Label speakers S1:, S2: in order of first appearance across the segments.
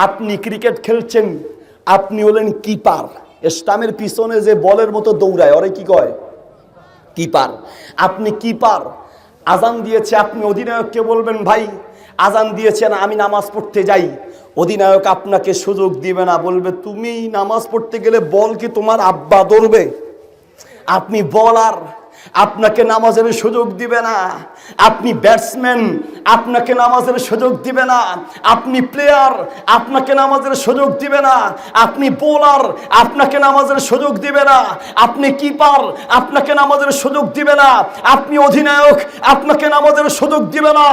S1: আপনি ক্রিকেট খেলছেন, আপনি হলেন কিপার। স্টাম্পের পিছনে যে বলের মতো দৌড়ায় ওরে কি কয়? কিপার। আপনি কিপার, আজান দিয়েছে, আপনি অধিনায়ককে বলবেন ভাই আজান দিয়েছেন আমি নামাজ পড়তে যাই। অধিনায়ক আপনাকে সুযোগ দিবে না, বলবে তুমি নামাজ পড়তে গেলে বল কি তোমার আব্বা ধরবে? আপনি বলার, আপনাকে নামাজের সুযোগ দিবে না। আপনি ব্যাটসম্যান, আপনাকে নামাজের সুযোগ দিবে না। আপনি প্লেয়ার, আপনাকে নামাজের সুযোগ দিবে না। আপনি বোলার, আপনাকে নামাজের সুযোগ দিবে না। আপনি কিপার, আপনাকে নামাজের সুযোগ দিবে না। আপনি অধিনায়ক, আপনাকে নামাজের সুযোগ দিবে না।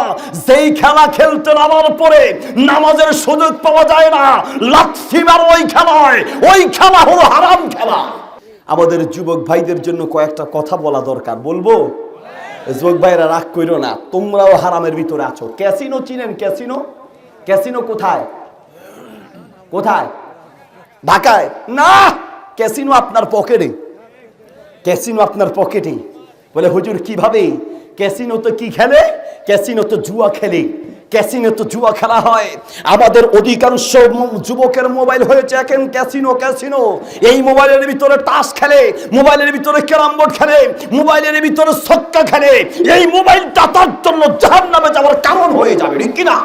S1: যেই খেলা খেলতে নামার পরে নামাজের সুযোগ পাওয়া যায় না, লাথি মারো ওই খেলায়, ওই খেলা হলো হারাম খেলা। আমাদের যুবক ভাইদের জন্য কয়েকটা কথা বলা দরকার, বলবো? যুবক ভাইরা রাগ কইরো না, তোমরাও হারামের ভিতরে আছো। ক্যাসিনো চিনেন? ক্যাসিনো, ক্যাসিনো কোথায়? কোথায়? ঢাকায় না, ক্যাসিনো আপনার পকেটে। ক্যাসিনো আপনার পকেটে। বলে হুজুর কিভাবে? ক্যাসিনো তো কি খেলে? ক্যাসিনো তো জুয়া খেলে। ক্যাসিনো তো জুয়া খেলা হয়। আমাদের অধিকাংশ যুবকের মোবাইল হয়েছে এখন ক্যাসিনো। ক্যাসিনো এই মোবাইলের ভিতরে তাস খেলে, মোবাইলের ভিতরে ক্যারাম বোর্ড খেলে, মোবাইলের ভিতরে ছক্কা খেলে। এই মোবাইলটা তার জন্য জাহান্নামে যাওয়ার কারণ হয়ে যাবে, ঠিক কিনা?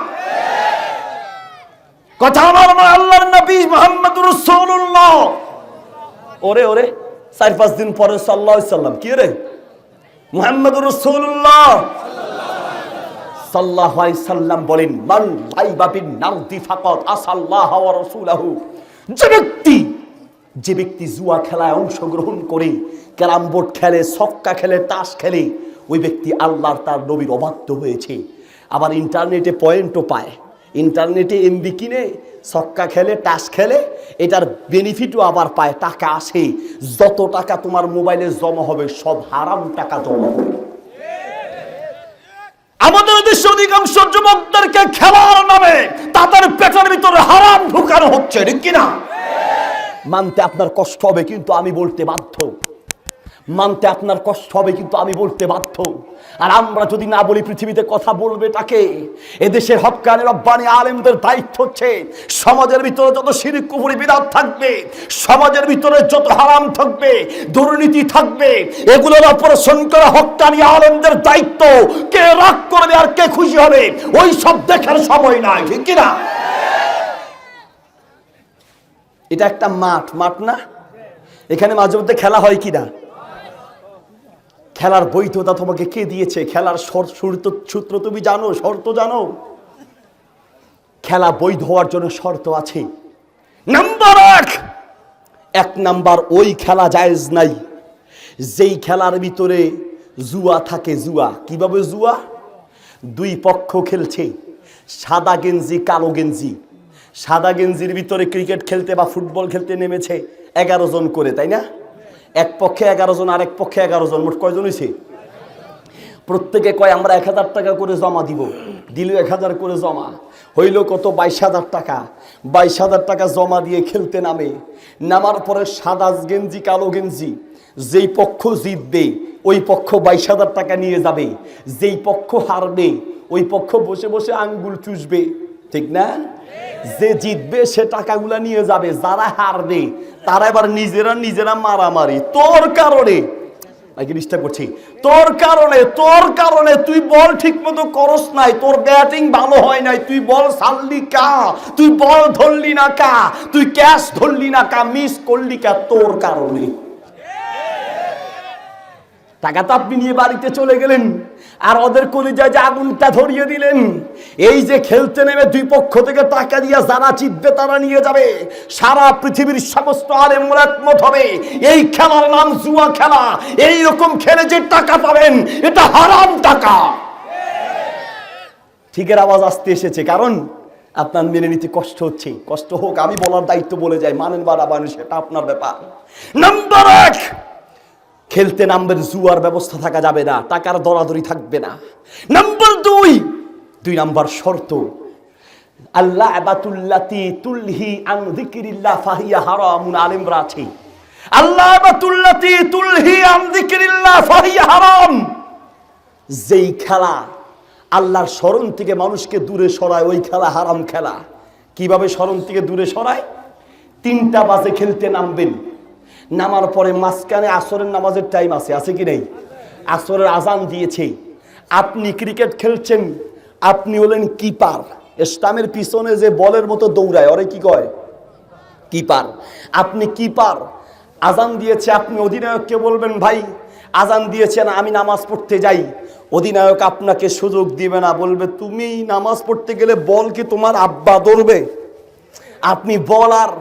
S1: কথা আমার আল্লাহর নবী মোহাম্মদ রাসূলুল্লাহ, ওরে ওরে 4-5 দিন পরে সাল্লাল্লাহু আলাইহি সাল্লাম, কি রে মোহাম্মদ রাসূলুল্লাহ সাল্লাল্লাহু আলাইহি সাল্লাম বলেন, মান লাইবা বিন নারদি ফাকাত আসাল্লাহু ওয়া রাসূলুহু। যে ব্যক্তি জুয়া খেলায় অংশগ্রহণ করে, ক্যারাম বোর্ড খেলে, ছক্কা খেলে, তাস খেলে, ওই ব্যক্তি আল্লাহর তার নবীর অবাধ্য হয়েছে। আবার ইন্টারনেটে পয়েন্টও পায়, ইন্টারনেটে এমবি কিনে ছক্কা খেলে, তাস খেলে, এটার বেনিফিটও আবার পায়, টাকা আসে। যত টাকা তোমার মোবাইলে জমা হবে সব হারাম টাকা জমা হবে। আমাদের দেশে অধিকাংশ যুবকদেরকে খেলার নামে তাদের পেটের ভিতরে হারাম ঢুকানো হচ্ছে, ঠিক কিনা? মানতে আপনার কষ্ট হবে, কিন্তু আমি বলতে বাধ্য। মানতে আপনার কষ্ট হবে, কিন্তু আমি বলতে বাধ্য। আর আমরা যদি না বলি পৃথিবীতে কথা বলবে তাকে। এদেশের হক্কানি রব্বানি আলেমদের দায়িত্ব হচ্ছে সমাজের ভিতরে যত শিরক কুফরি বিদআত থাকবে, সমাজের ভিতরে যত হারাম থাকবে, দুর্নীতি থাকবে, এগুলোর অপারেশন করা হক্কানি আলেমদের দায়িত্ব। কে রাগ করবে আর কে খুশি হবে ওই সব দেখার সময় নাই, ঠিক কিনা? এটা একটা মাঠ, মাঠ না? এখানে মাঝে মধ্যে খেলা হয় কিনা? খেলার বৈধতা তোমাকে কে দিয়েছে? খেলার সূত্র তুমি জানো, শর্ত জানো? খেলা বৈধ হওয়ার জন্য শর্ত আছে। নাম্বার 1 নাম্বার, ওই খেলা জায়েজ নাই যেই খেলার ভিতরে জুয়া থাকে। জুয়া কিভাবে? জুয়া দুই পক্ষ খেলছে, সাদা গেঞ্জি কালো গেঞ্জি। সাদা গেঞ্জির ভিতরে ক্রিকেট খেলতে বা ফুটবল খেলতে নেমেছে 11 জন করে, তাই না? এক পক্ষে 11 জন, আরেক পক্ষে 11 জন, মোট কয়জন হয়েছে? প্রত্যেকে কয় আমরা 1000 টাকা করে জমা দিব। দিল 1000 করে জমা, হইল কত? 22,000 টাকা। 22,000 টাকা জমা দিয়ে খেলতে নামে। নামার পরে সাদা গেঞ্জি কালো গেঞ্জি, যেই পক্ষ জিতবে ওই পক্ষ 22,000 টাকা নিয়ে যাবে। যেই পক্ষ হারবে ওই পক্ষ বসে বসে আঙ্গুল চুষবে, ঠিক না? যে জিতবে সে টাকাগুলা নিয়ে যাবে, যারা হারবে তারা এবার নিজেরা নিজেরা মারামারি। তোর কারণে ডিস্টার্ব করছি, তোর কারণে তুই বল ঠিক মতো করস নাই, তোর ব্যাটিং ভালো হয় নাই, তুই বল ছাড়লি কা, তুই বল ধরলি না কা, তুই ক্যাচ ধরলি না কা, মিস করলি কা, তোর কারণে। টাকা তো আপনি নিয়ে বাড়িতে চলে গেলেন, আর ওদের কলিজায় যে আগুনটা ধরিয়ে দিলেন। এই যে খেলতে নেমে দুই পক্ষ থেকে টাকা দিয়ে যারা জিতবে তারা নিয়ে যাবে। সারা পৃথিবীর সমস্ত আলেমরা একমত হবে এই খেলার নাম জুয়া খেলা। এই রকম খেলে যে টাকা পাবেন এটা হারাম টাকা। ঠিকের আওয়াজ আসতে এসেছে, কারণ আপনার মেনে নিতে কষ্ট হচ্ছে। কষ্ট হোক, আমি বলার দায়িত্ব বলে যাই, মানেন বা না মানেন সেটা আপনার ব্যাপার। নাম্বার 1, খেলতে নামবেন, জুয়ার ব্যবস্থা থাকা যাবে না, টাকার দরাদরি থাকবে না। নাম্বার 2 নাম্বার শর্ত, আল্লাহ আবাতুল্লাতি তুলহি আন যিকরিল্লাহ ফাহিয়া হারামুন। আলেমরা আছে, আল্লাহ আবাতুল্লাতি তুলহি আন যিকরিল্লাহ ফাহিয়া হারাম। যেই খেলা আল্লাহর স্মরণ থেকে মানুষকে দূরে সরায় ওই খেলা হারাম খেলা। কিভাবে স্মরণ থেকে দূরে সরায়? 3টা বাজে খেলতে নামবেন, নামার পরে মাঝখানে আসরের নামাজের টাইম আছে কি নেই? আসরের আজান দিয়েছে, আপনি ক্রিকেট খেলছেন, আপনি হলেন কিপার। ইসলামের পিছনে যে বলের মতো দৌড়ায় ওরে কি কয়? কিপার। আপনি কিপার, আজান দিয়েছে, আপনি অধিনায়ককে বলবেন ভাই আজান দিয়েছেন আমি নামাজ পড়তে যাই। অধিনায়ক আপনাকে সুযোগ দিবে না, বলবে তুমি নামাজ পড়তে গেলে বল কি তোমার আব্বা ধরবে? আপনি বলার,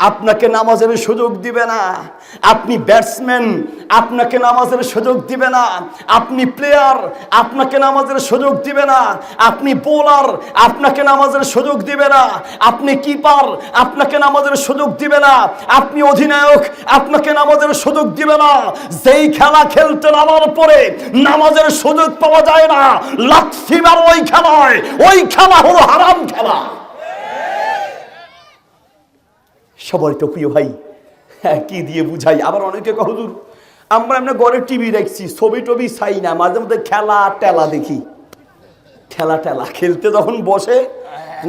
S1: আপনাকে নামাজের সুযোগ দিবে না। আপনি ব্যাটসম্যান, আপনাকে নামাজের সুযোগ দিবে না। আপনি প্লেয়ার, আপনাকে নামাজের সুযোগ দিবে না। আপনি বোলার, আপনাকে নামাজের সুযোগ দিবে না। আপনি কিপার, আপনাকে নামাজের সুযোগ দিবে না। আপনি অধিনায়ক, আপনাকে নামাজের সুযোগ দিবে না। যেই খেলা খেলতে নামার পরে নামাজের সুযোগ পাওয়া যায় না, লাথি মারো ওই খেলায়, ওই খেলা হলো হারাম খেলা। সবাই তো প্রিয় ভাই, হ্যাঁ কি দিয়ে বুঝাই? আবার অনেকে কয় হুজুর আমরা এমনি ঘরে টিভি দেখছি, ছবি টবি চাই না, মাঝে মধ্যে খেলা টেলা দেখি। খেলা টেলা খেলতে যখন বসে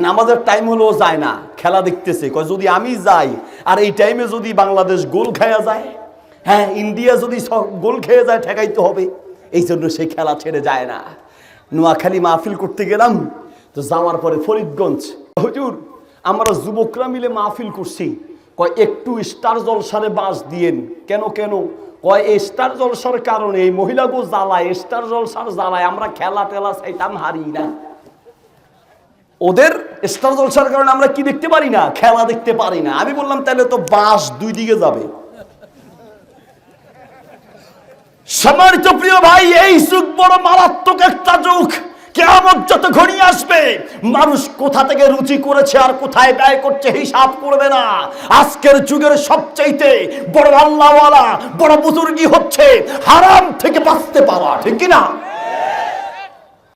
S1: নামাজের টাইম হলেও যায় না, খেলা দেখতেছে। কয় যদি আমি যাই আর এই টাইমে যদি বাংলাদেশ গোল খেয়া যায়, হ্যাঁ ইন্ডিয়া যদি গোল খেয়ে যায় ঠেকাইতে হবে, এই জন্য সেই খেলা ছেড়ে যায় না। নোয়াখালী মাহফিল করতে গেলাম, তো যাওয়ার পরে ফরিদগঞ্জ, হুজুর আমরা যুবকরা মিলে মাহফিল করছি, কয় একটু স্টার জলসারে বাস দিয়েন। কেন কেন? কয় স্টার জলসার কারণে এই মহিলাগো জ্বালায়, স্টার জলসার জ্বালায় আমরা খেলা টেলা চাইতাম হারি না। ওদের স্টার জলসার কারণে আমরা কি দেখতে পারি না? খেলা দেখতে পারি না। আমি বললাম তাহলে তো বাস দুই দিকে যাবে। সম্মানিত প্রিয় ভাই, এই যুগ বড় মারাত্মক একটা যুগ। কিয়ামত যত ঘনিয়ে আসবে, মানুষ কোথা থেকে রুচি করেছে আর কোথায় ব্যয় করছে হিসাব করবে না। আজকের যুগের সবচাইতে বড় আল্লাহওয়ালা, বড় বুজুর্গি হচ্ছে হারাম থেকে বাঁচতে পারা, ঠিক কিনা?